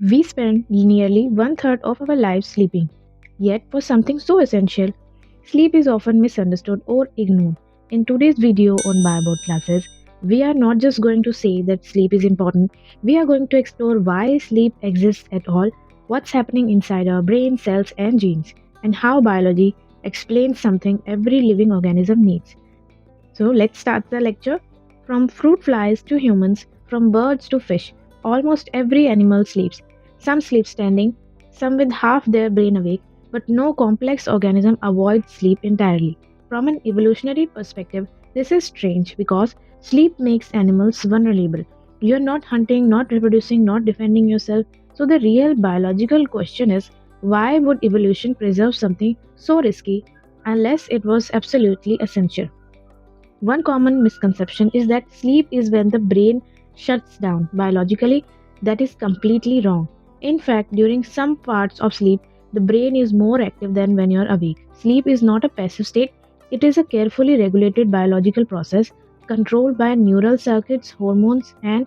We spend nearly one third of our lives sleeping. Yet, for something so essential, sleep is often misunderstood or ignored. In today's video on Biobot classes, we are not just going to say that sleep is important, we are going to explore why sleep exists at all, what's happening inside our brain, cells, and genes, and how biology explains something every living organism needs. So let's start the lecture. From fruit flies to humans, from birds to fish, almost every animal sleeps. Some sleep standing, some with half their brain awake, but no complex organism avoids sleep entirely. From an evolutionary perspective, this is strange because sleep makes animals vulnerable. You're not hunting, not reproducing, not defending yourself. So the real biological question is why would evolution preserve something so risky unless it was absolutely essential? One common misconception is that sleep is when the brain shuts down. Biologically, that is completely wrong. In fact, during some parts of sleep, the brain is more active than when you're awake. Sleep is not a passive state, it is a carefully regulated biological process controlled by neural circuits, hormones, and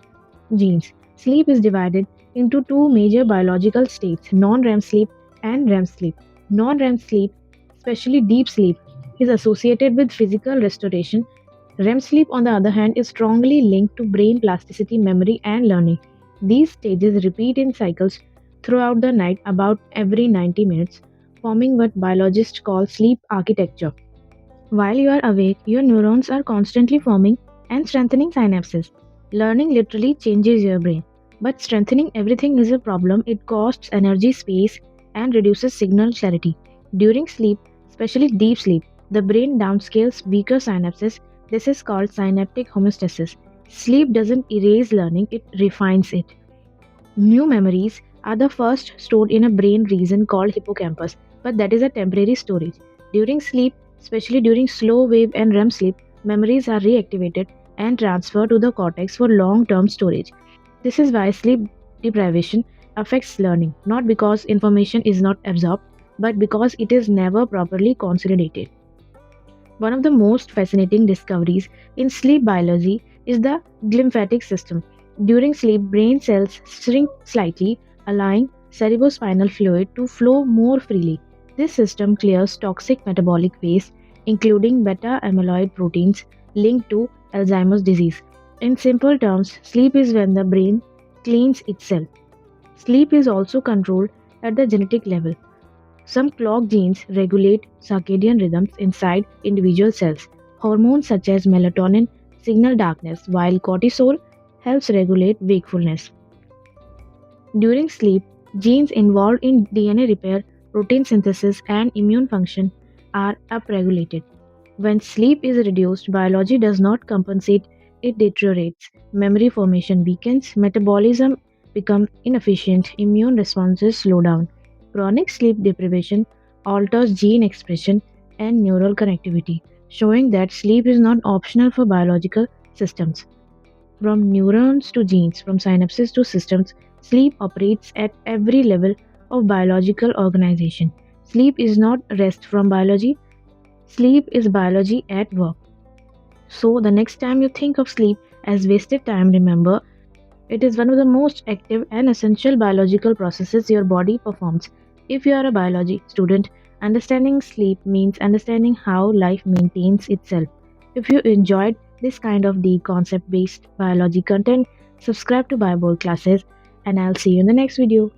genes. Sleep is divided into two major biological states, non REM sleep and REM sleep. Non REM sleep, especially deep sleep, is associated with physical restoration. REM sleep, on the other hand, is strongly linked to brain plasticity, memory, and learning. These stages repeat in cycles throughout the night about every 90 minutes, forming what biologists call sleep architecture. While you are awake, your neurons are constantly forming and strengthening synapses. Learning literally changes your brain. But strengthening everything is a problem. It costs energy, space, and reduces signal clarity. During sleep, especially deep sleep, the brain downscales weaker synapses. This is called synaptic homeostasis. Sleep doesn't erase learning, it refines it. New memories are the first stored in a brain region called hippocampus, but that is a temporary storage. During sleep, especially during slow wave and REM sleep, memories are reactivated and transferred to the cortex for long term storage. This is why sleep deprivation affects learning, not because information is not absorbed, but because it is never properly consolidated. One of the most fascinating discoveries in sleep biology is the glymphatic system. During sleep, brain cells shrink slightly, allowing cerebrospinal fluid to flow more freely. This system clears toxic metabolic waste, including beta amyloid proteins linked to Alzheimer's disease. In simple terms, sleep is when the brain cleans itself. Sleep is also controlled at the genetic level. Some clock genes regulate circadian rhythms inside individual cells. Hormones such as melatonin signal darkness, while cortisol helps regulate wakefulness. During sleep, genes involved in DNA repair, protein synthesis, and immune function are upregulated. When sleep is reduced, biology does not compensate, it deteriorates. Memory formation weakens, metabolism becomes inefficient, immune responses slow down. Chronic sleep deprivation alters gene expression and neural connectivity, showing that sleep is not optional for biological systems. From neurons to genes, from synapses to systems, sleep operates at every level of biological organization. Sleep is not rest from biology, sleep is biology at work. So, the next time you think of sleep as wasted time, remember it is one of the most active and essential biological processes your body performs. If you are a biology student, understanding sleep means understanding how life maintains itself. If you enjoyed this kind of deep concept based biology content, subscribe to Bible classes and I'll see you in the next video.